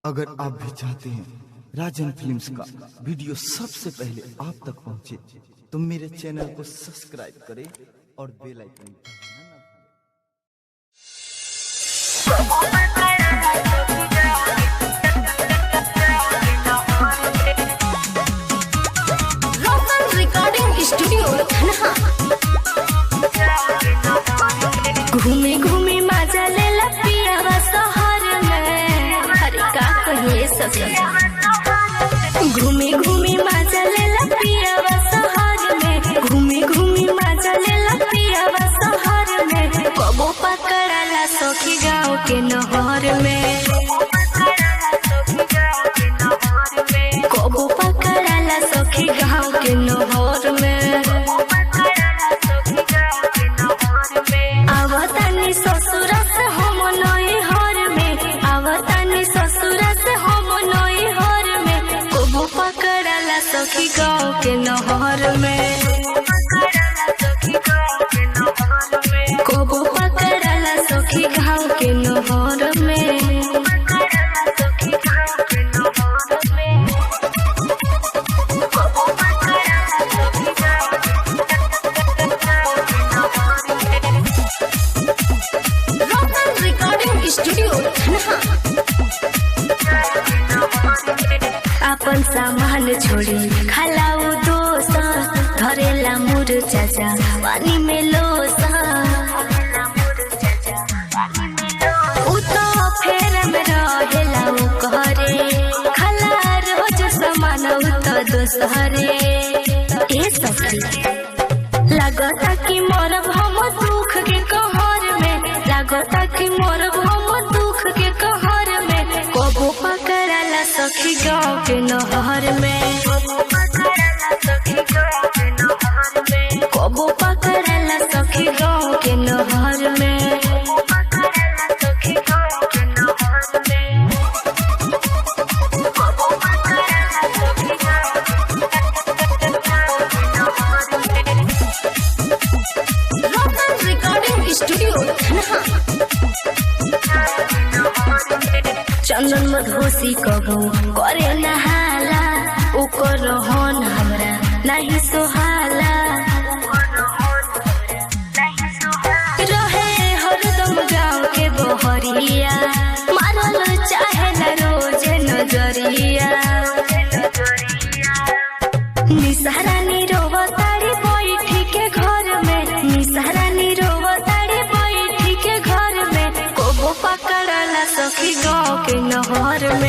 अगर आप भी चाहते हैं राजन फिल्म्स का वीडियो सबसे पहले आप तक पहुंचे तो मेरे चैनल को सब्सक्राइब करें और बेल आइकन रिकॉर्डिंग स्टूडियो घूमे घूमे मजा ले पियावा शहर में। अरे का कहिए घूमे घूमे मजा ले पियावा शहर में। घूमे घूमे मजा ले पियावा शहर में। कबो पकड़ाला सखी गाँव के नहर में। कबो पकड़ाला सखी गाँव के नहर में। आवतानी ससुर से हम नई हर में। आवतानी ससुर से हम नई हर में। कबो पकड़ाला सखी गाँव के नहर में। कबो पकड़ाला सखी गाँव के नहर में। अपन सामान छोड़ी खलाऊ दोसा धरेला मुर चाचा पानी में लोसा। उ तो फेर में रहेला उ कहरे खला रोज सामान उ तो दोसरे। ए सखी लागता कि मरब हम दुख के कहर में। लागता कि मरब हम दुख के कहर में। कबो पकड़ाला सखी गाँव के नहर में। कबो पकड़ाला सखी गाँव के नहर में। रिकॉर्डिंग स्टूडियो चंदन मधोसी कबो करे नहाला। ओकर रहन हमरा नहीं सोहाला। रहे हरदम गाँव के बहरिया मारल चाहे रोज नजरिया। निसहरानी रोवताड़ी बैठी के घर में। निसहरानी रोवताड़ी बैठी के घर में। कबो पकड़ाला सखी गाँव के नहर में।